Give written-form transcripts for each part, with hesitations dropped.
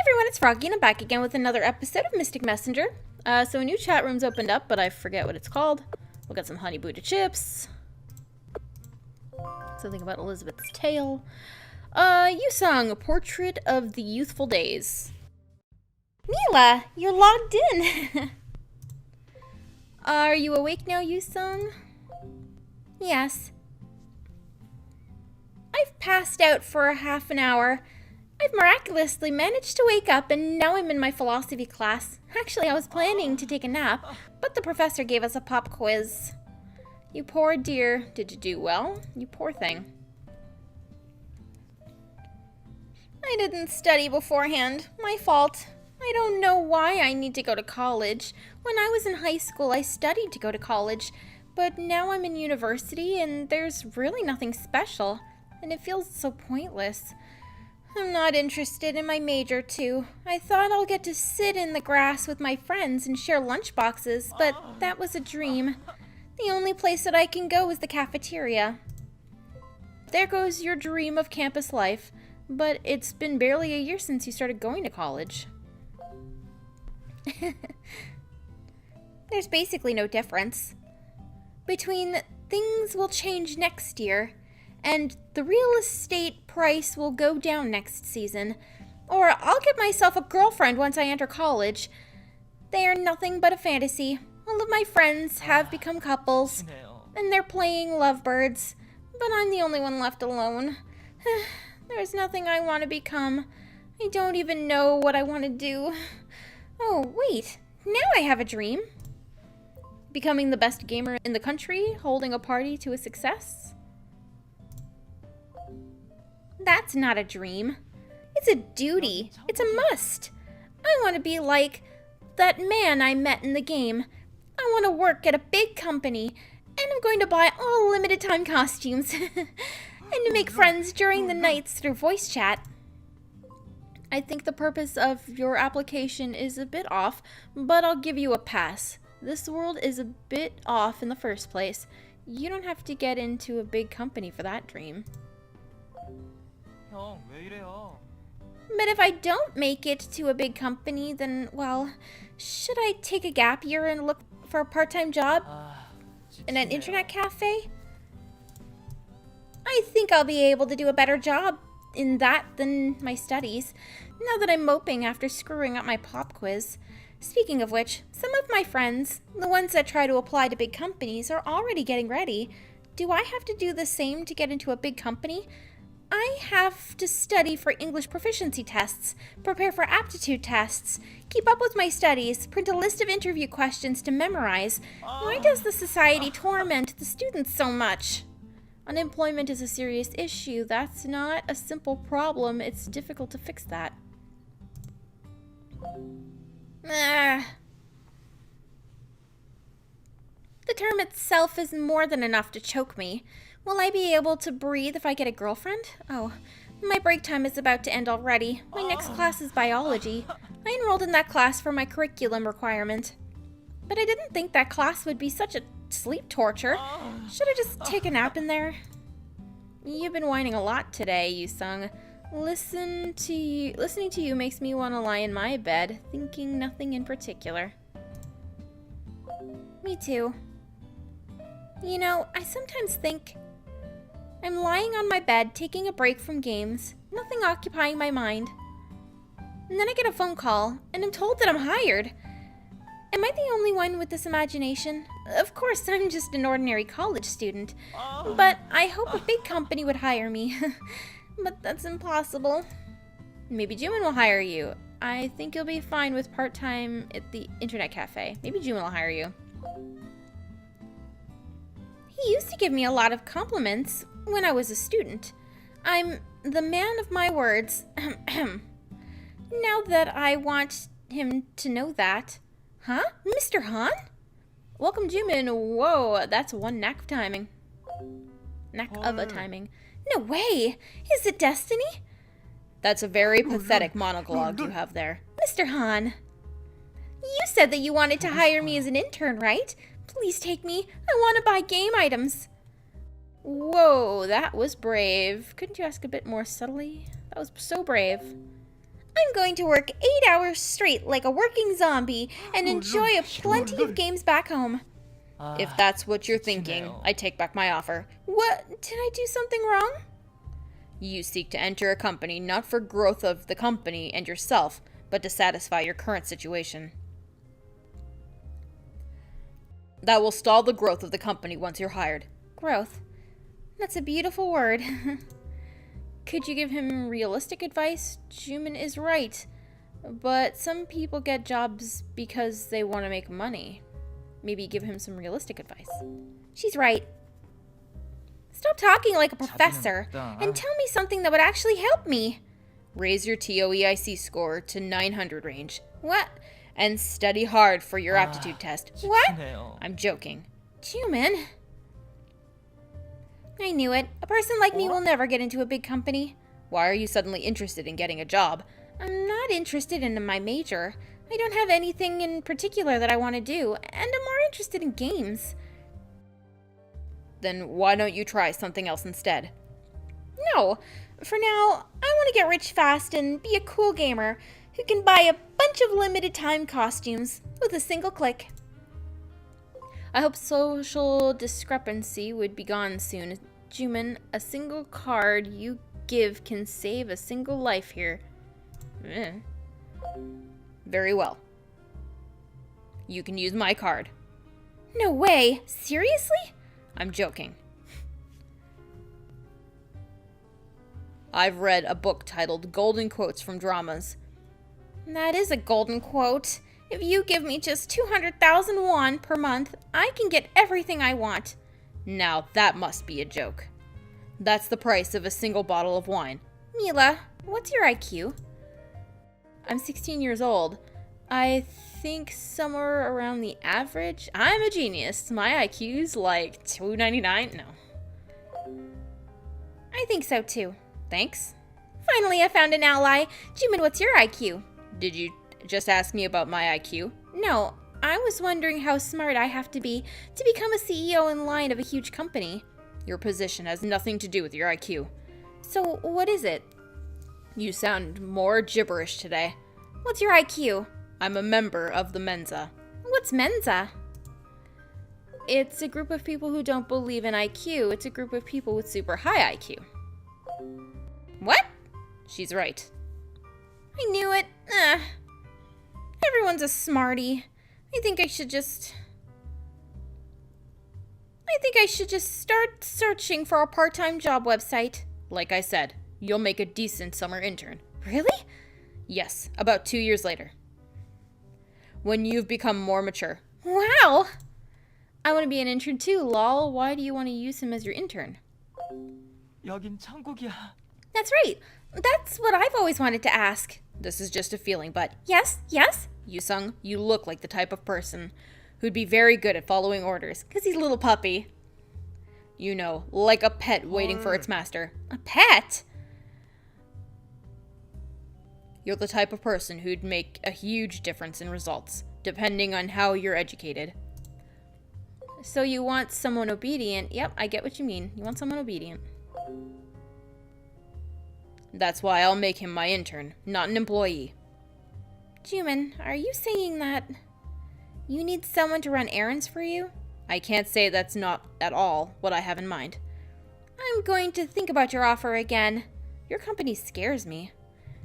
Everyone, it's Froggy, and I'm back again with another episode of Mystic Messenger. So a new chat room's opened up, but I forget what it's called. We'll get some honey Buddha chips. Something about Elizabeth's tale. You sung A Portrait of the Youthful Days. Mila, you're logged in. Are you awake now, Yusung? Yes. I've passed out for a half an hour. I've miraculously managed to wake up, and now I'm in my philosophy class. Actually, I was planning to take a nap, but the professor gave us a pop quiz. You poor dear. Did you do well? You poor thing. I didn't study beforehand. My fault. I don't know why I need to go to college. When I was in high school, I studied to go to college, but now I'm in university, and there's really nothing special, and it feels so pointless. I'm not interested in my major, too. I thought I'll get to sit in the grass with my friends and share lunchboxes, but that was a dream. The only place that I can go is the cafeteria. There goes your dream of campus life, but it's been barely a year since you started going to college. There's basically no difference between things will change next year and the real estate price will go down next season, or I'll get myself a girlfriend once I enter college. They are nothing but a fantasy. All of my friends have become couples, and they're playing lovebirds, but I'm the only one left alone. There's nothing I want to become. I don't even know what I want to do. Oh, wait. Now I have a dream. Becoming the best gamer in the country, holding a party to a success. That's not a dream. It's a duty. It's a must. I want to be like that man I met in the game. I want to work at a big company, and I'm going to buy all limited time costumes and to make friends during the nights through voice chat. I think the purpose of your application is a bit off, but I'll give you a pass. This world is a bit off in the first place. You don't have to get into a big company for that dream. But if I don't make it to a big company, then, well, should I take a gap year and look for a part-time job in an internet cafe? I think I'll be able to do a better job in that than my studies, now that I'm moping after screwing up my pop quiz. Speaking of which, some of my friends, the ones that try to apply to big companies, are already getting ready. Do I have to do the same to get into a big company? I have to study for English proficiency tests, prepare for aptitude tests, keep up with my studies, print a list of interview questions to memorize. Why does the society torment the students so much? Unemployment is a serious issue. That's not a simple problem. It's difficult to fix that. The term itself is more than enough to choke me. Will I be able to breathe if I get a girlfriend? Oh, my break time is about to end already. My next class is biology. I enrolled in that class for my curriculum requirement. But I didn't think that class would be such a sleep torture. Should I just take a nap in there? You've been whining a lot today, Yusung. Listening to you makes me want to lie in my bed, thinking nothing in particular. Me too. You know, I sometimes think I'm lying on my bed, taking a break from games, nothing occupying my mind. And then I get a phone call, and I'm told that I'm hired. Am I the only one with this imagination? Of course, I'm just an ordinary college student, but I hope a big company would hire me. But that's impossible. Maybe Jumin will hire you. I think you'll be fine with part-time at the internet cafe. Maybe Jumin will hire you. He used to give me a lot of compliments when I was a student. I'm the man of my words. Now that I want him to know that. Huh? Mr. Han? Welcome, Jumin. Whoa, that's one knack of timing. Knack of a timing. No way! Is it destiny? That's a very pathetic monologue you have there. Mr. Han, you said that you wanted to hire me as an intern, right? Please take me. I want to buy game items. Whoa, that was brave. Couldn't you ask a bit more subtly? That was so brave. I'm going to work 8 hours straight like a working zombie and enjoy plenty of games back home. If that's what you're thinking, I take back my offer. What? Did I do something wrong? You seek to enter a company not for growth of the company and yourself, but to satisfy your current situation. That will stall the growth of the company once you're hired. Growth? That's a beautiful word. Could you give him realistic advice? Juman is right. But some people get jobs because they want to make money. Maybe give him some realistic advice. She's right. Stop talking like a professor and tell me something that would actually help me. Raise your TOEIC score to 900 range. What? And study hard for your aptitude test. What? I'm joking. Juman. I knew it. A person like me will never get into a big company. Why are you suddenly interested in getting a job? I'm not interested in my major. I don't have anything in particular that I want to do, and I'm more interested in games. Then why don't you try something else instead? No. For now, I want to get rich fast and be a cool gamer who can buy a bunch of limited time costumes with a single click. I hope social discrepancy would be gone soon. Juman, a single card you give can save a single life here. Very well. You can use my card. No way! Seriously? I'm joking. I've read a book titled Golden Quotes from Dramas. That is a golden quote. If you give me just 200,000 won per month, I can get everything I want. Now that must be a joke. That's the price of a single bottle of wine. Mila, what's your IQ? I'm 16 years old. I think somewhere around the average. I'm a genius. My IQ's like 299. No. I think so too. Thanks. Finally, I found an ally. Juman, what's your IQ? Did you just ask me about my IQ? No, I was wondering how smart I have to be to become a CEO in line of a huge company. Your position has nothing to do with your IQ. So, what is it? You sound more gibberish today. What's your IQ? I'm a member of the Mensa. What's Mensa? It's a group of people who don't believe in IQ. It's a group of people with super high IQ. What? She's right. I knew it. Everyone's a smarty. I think I should just start searching for a part-time job website. Like I said, you'll make a decent summer intern. Really? Yes, about 2 years later. When you've become more mature. Wow! I want to be an intern too, lol. Why do you want to use him as your intern? 여긴 천국이야. That's right. That's what I've always wanted to ask. This is just a feeling, but yes? Yusung, you look like the type of person who'd be very good at following orders, because he's a little puppy. You know, like a pet waiting for its master. A pet? You're the type of person who'd make a huge difference in results, depending on how you're educated. So you want someone obedient. Yep, I get what you mean. You want someone obedient. That's why I'll make him my intern, not an employee. Juman, are you saying that you need someone to run errands for you? I can't say that's not at all what I have in mind. I'm going to think about your offer again. Your company scares me.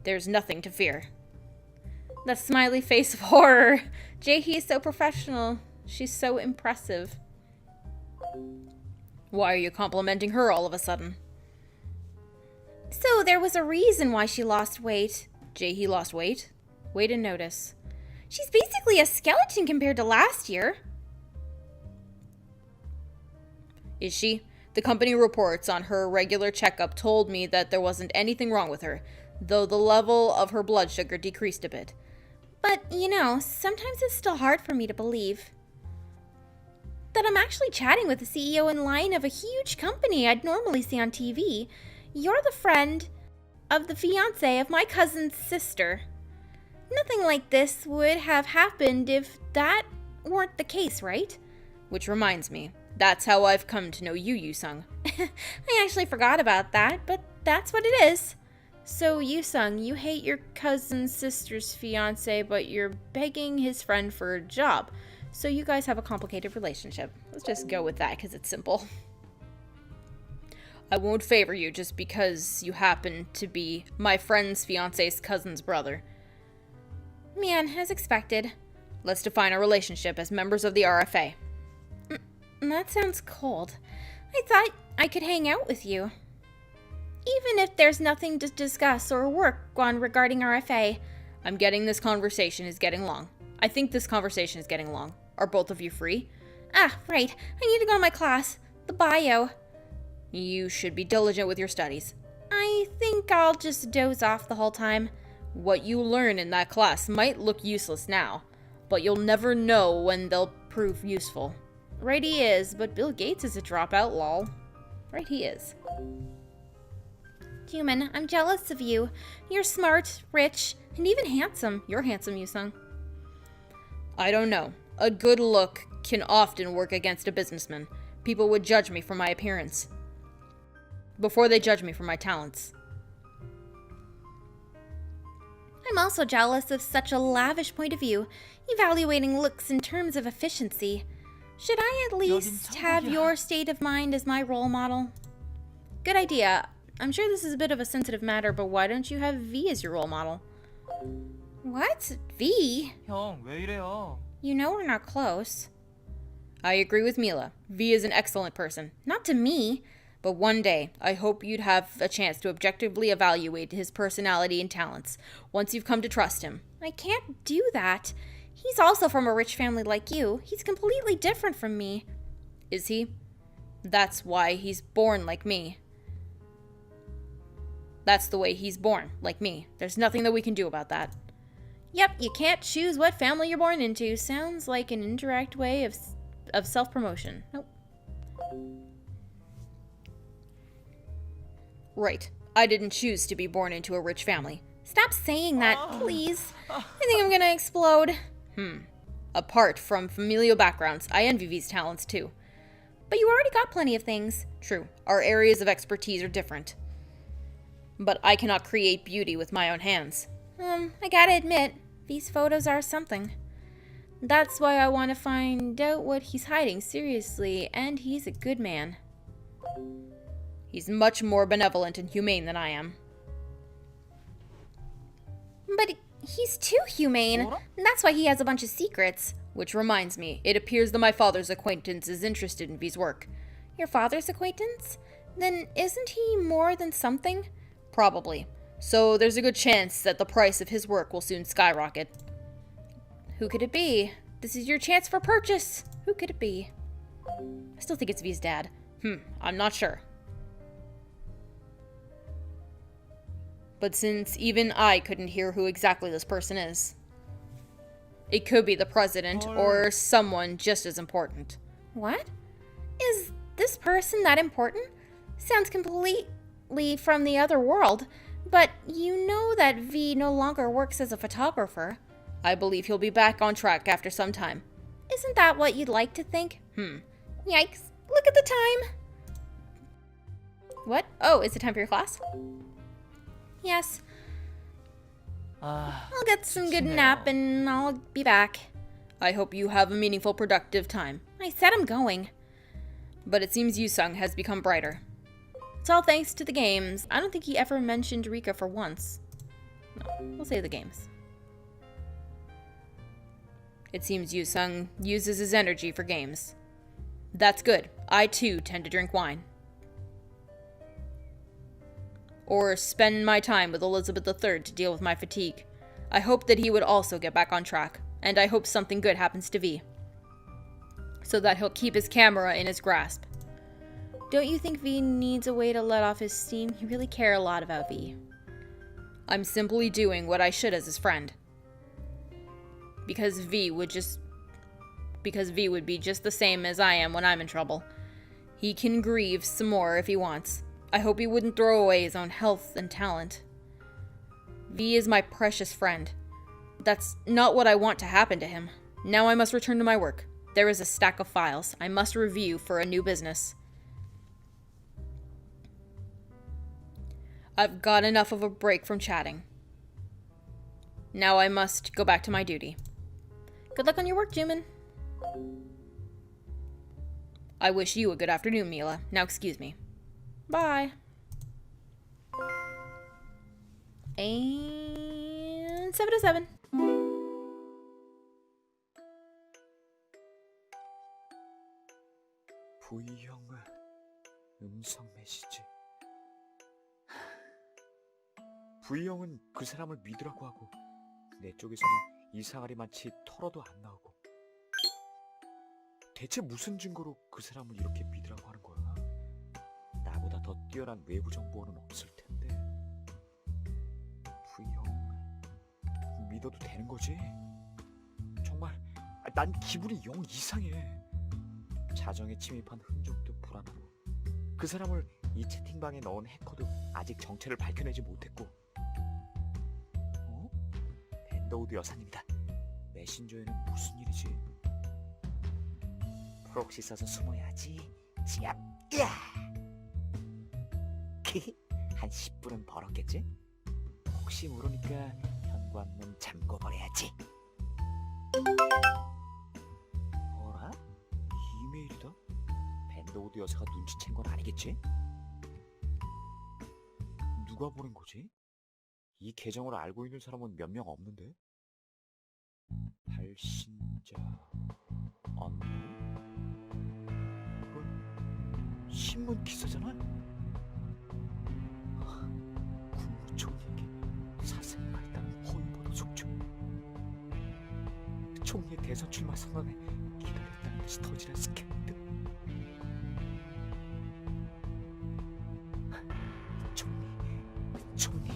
There's nothing to fear. The smiley face of horror. Jaehee is so professional. She's so impressive. Why are you complimenting her all of a sudden? So there was a reason why she lost weight. Jaehee lost weight? Way to notice. She's basically a skeleton compared to last year. Is she? The company reports on her regular checkup told me that there wasn't anything wrong with her, though the level of her blood sugar decreased a bit. But, you know, sometimes it's still hard for me to believe that I'm actually chatting with the CEO in line of a huge company I'd normally see on TV. You're the friend of the fiancé of my cousin's sister. Nothing like this would have happened if that weren't the case, right? Which reminds me, that's how I've come to know you, Yusung. I actually forgot about that, but that's what it is. So, Yusung, you hate your cousin's sister's fiance, but you're begging his friend for a job. So you guys have a complicated relationship. Let's just go with that because it's simple. I won't favor you just because you happen to be my friend's fiance's cousin's brother. Man, as expected. Let's define our relationship as members of the RFA. That sounds cold. I thought I could hang out with you. Even if there's nothing to discuss or work on regarding RFA. I'm getting this conversation is getting long. I think this conversation is getting long. Are both of you free? Ah, right. I need to go to my class. The bio. You should be diligent with your studies. I think I'll just doze off the whole time. What you learn in that class might look useless now, but you'll never know when they'll prove useful. Right he is, but Bill Gates is a dropout, lol. Right he is. Human, I'm jealous of you. You're smart, rich, and even handsome. You're handsome, Yusung. I don't know. A good look can often work against a businessman. People would judge me for my appearance before they judge me for my talents. I'm also jealous of such a lavish point of view, evaluating looks in terms of efficiency. Should I at least have your state of mind as my role model? Good idea. I'm sure this is a bit of a sensitive matter, but why don't you have V as your role model? What? V? 형, 왜 이래요? You know we're not close. I agree with Mila. V is an excellent person. Not to me. But one day, I hope you'd have a chance to objectively evaluate his personality and talents, once you've come to trust him. I can't do that. He's also from a rich family like you. He's completely different from me. Is he? That's why he's born like me. That's the way he's born, like me. There's nothing that we can do about that. Yep, you can't choose what family you're born into. Sounds like an indirect way of self-promotion. Nope. Right. I didn't choose to be born into a rich family. Stop saying that, please. I think I'm gonna explode. Apart from familial backgrounds, I envy V's talents too. But you already got plenty of things. True. Our areas of expertise are different. But I cannot create beauty with my own hands. I gotta admit, these photos are something. That's why I want to find out what he's hiding, seriously, and he's a good man. He's much more benevolent and humane than I am. But he's too humane. And that's why he has a bunch of secrets. Which reminds me, it appears that my father's acquaintance is interested in V's work. Your father's acquaintance? Then isn't he more than something? Probably. So there's a good chance that the price of his work will soon skyrocket. Who could it be? This is your chance for purchase. Who could it be? I still think it's V's dad. I'm not sure. But since even I couldn't hear who exactly this person is, it could be the president or someone just as important. What? Is this person that important? Sounds completely from the other world, but you know that V no longer works as a photographer. I believe he'll be back on track after some time. Isn't that what you'd like to think? Yikes. Look at the time. What? Oh, is it time for your class? Yes. I'll get some good nap and I'll be back. I hope you have a meaningful, productive time. I said I'm going. But it seems Yusung has become brighter. It's all thanks to the games. I don't think he ever mentioned Rika for once. No, we'll say the games. It seems Yusung uses his energy for games. That's good. I too tend to drink wine. Or spend my time with Elizabeth III to deal with my fatigue. I hope that he would also get back on track, and I hope something good happens to V, so that he'll keep his camera in his grasp. Don't you think V needs a way to let off his steam? You really care a lot about V. I'm simply doing what I should as his friend. Because V would be just the same as I am when I'm in trouble. He can grieve some more if he wants. I hope he wouldn't throw away his own health and talent. V is my precious friend. That's not what I want to happen to him. Now I must return to my work. There is a stack of files I must review for a new business. I've got enough of a break from chatting. Now I must go back to my duty. Good luck on your work, Jumin. I wish you a good afternoon, Mila. Now excuse me. Bye. And 7 to 7. V형의 음성 메시지. V형은 그 사람을 믿으라고 하고 내 쪽에서는 이상하리 많지 털어도 안 나오고. 대체 무슨 증거로 그 사람을 이렇게 믿으라고 하는 거야? 나보다 더 뛰어난 외부 정보는 없을 텐데. V형 믿어도 되는 거지? 정말 난 기분이 영 이상해. 자정에 침입한 흔적도 불안하고 그 사람을 이 채팅방에 넣은 해커도 아직 정체를 밝혀내지 못했고. 밴더우드 여사님이다. 메신저에는 무슨 일이지? 프록시 써서 숨어야지. 지압. 야! 한 10분은 벌었겠지? 혹시 모르니까 현관문 잠궈버려야지. 어라? 이메일이다? 밴더우드 여사가 눈치챈 건 아니겠지? 누가 보낸 거지? 이 계정을 알고 있는 사람은 몇 명 없는데? 발신자 안내? 이건 신문 기사잖아? 국무총리에게 사생활 있다는 허위보도 속초. 총리의 대선 출마 선언에 기다렸다는 듯이 터지는 스캔들. 총리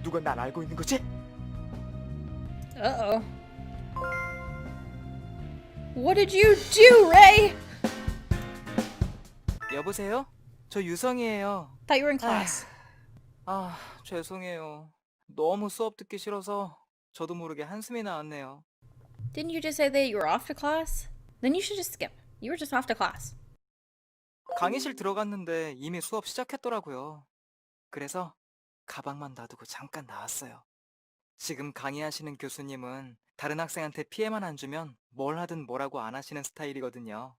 누가 날 알고 있는 거지? Uh-oh. What did you do, Ray? 여보세요? 저 유성이에요. Thought you were in class. 죄송해요. 너무 수업 듣기 싫어서 저도 모르게 한숨이 나왔네요. Didn't you just say that you were off to class? Then you should just skip. You were just off to class. 강의실 들어갔는데 이미 수업 시작했더라고요. 그래서 가방만 놔두고 잠깐 나왔어요. 지금 강의하시는 교수님은 다른 학생한테 피해만 안 주면 뭘 하든 뭐라고 안 하시는 스타일이거든요.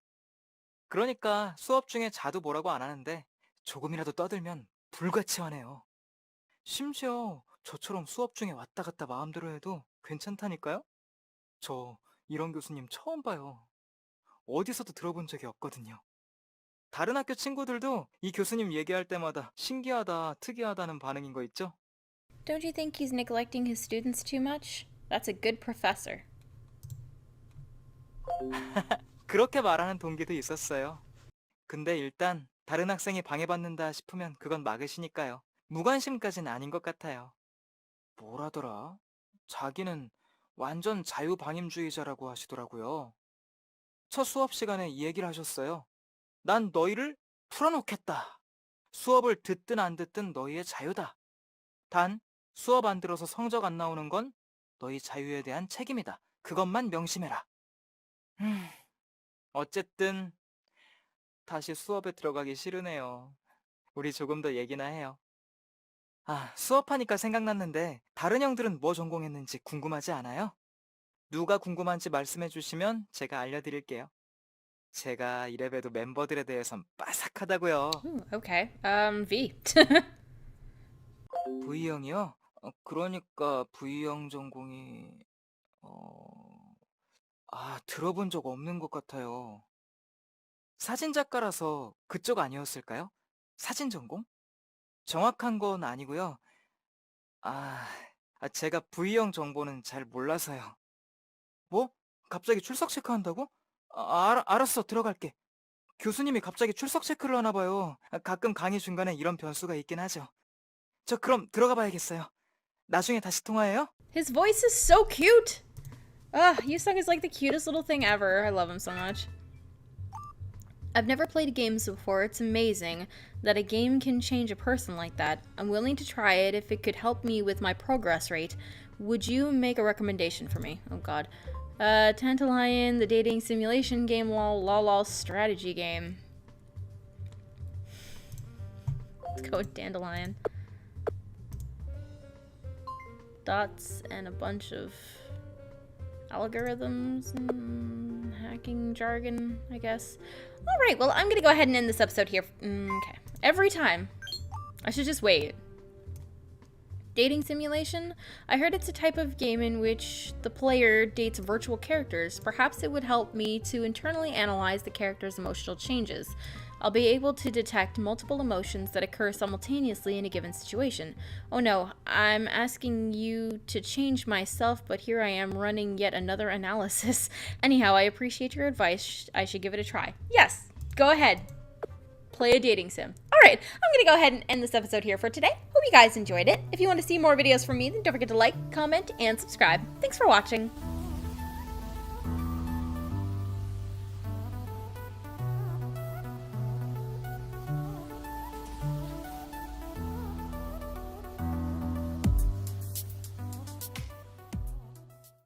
그러니까 수업 중에 자도 뭐라고 안 하는데 조금이라도 떠들면 불같이 화내요. 심지어 저처럼 수업 중에 왔다 갔다 마음대로 해도 괜찮다니까요? 저 이런 교수님 처음 봐요. 어디서도 들어본 적이 없거든요. 다른 학교 친구들도 이 교수님 얘기할 때마다 신기하다, 특이하다는 반응인 거 있죠? Don't you think he's neglecting his students too much? That's a good professor. 그렇게 말하는 동기도 있었어요. 근데 일단 다른 학생이 방해받는다 싶으면 그건 막으시니까요. 무관심까진 아닌 것 같아요. 뭐라더라? 자기는 완전 자유방임주의자라고 하시더라고요. 첫 수업 시간에 이 얘기를 하셨어요. 난 너희를 풀어놓겠다. 수업을 듣든 안 듣든 너희의 자유다. 단 수업 안 들어서 성적 안 나오는 건 너희 자유에 대한 책임이다. 그것만 명심해라. 어쨌든 다시 수업에 들어가기 싫으네요. 우리 조금 더 얘기나 해요. 수업하니까 생각났는데 다른 형들은 뭐 전공했는지 궁금하지 않아요? 누가 궁금한지 말씀해 주시면 제가 알려드릴게요. 제가 이래봬도 멤버들에 대해선 빠삭하다고요. Ooh, okay. V. V형이요? 그러니까 V형 전공이... 들어본 적 없는 것 같아요. 사진작가라서 그쪽 아니었을까요? 사진 전공? 정확한 건 아니고요. 제가 V형 정보는 잘 몰라서요. 뭐? 갑자기 출석 체크한다고? 알았어. 들어갈게. 교수님이 갑자기 출석 체크를 하나 봐요. 가끔 강의 중간에 이런 변수가 있긴 하죠. 저 그럼 들어가 봐야겠어요. 나중에 다시 통화해요. His voice is so cute. Yusung is like the cutest little thing ever. I love him so much. I've never played games before. It's amazing that a game can change a person like that. I'm willing to try it if it could help me with my progress rate. Would you make a recommendation for me? Oh god. Tantalion, the dating simulation game, lol strategy game. Let's go with dandelion. Dots and a bunch of algorithms and hacking jargon, I guess. All right, well, I'm gonna go ahead and end this episode here. Okay. Every time. I should just wait. Dating simulation? I heard it's a type of game in which the player dates virtual characters. Perhaps it would help me to internally analyze the character's emotional changes. I'll be able to detect multiple emotions that occur simultaneously in a given situation. Oh no, I'm asking you to change myself, but here I am running yet another analysis. Anyhow, I appreciate your advice. I should give it a try. Yes, go ahead. Play a dating sim. Alright, I'm gonna go ahead and end this episode here for today. Hope you guys enjoyed it. If you want to see more videos from me, then don't forget to like, comment, and subscribe. Thanks for watching.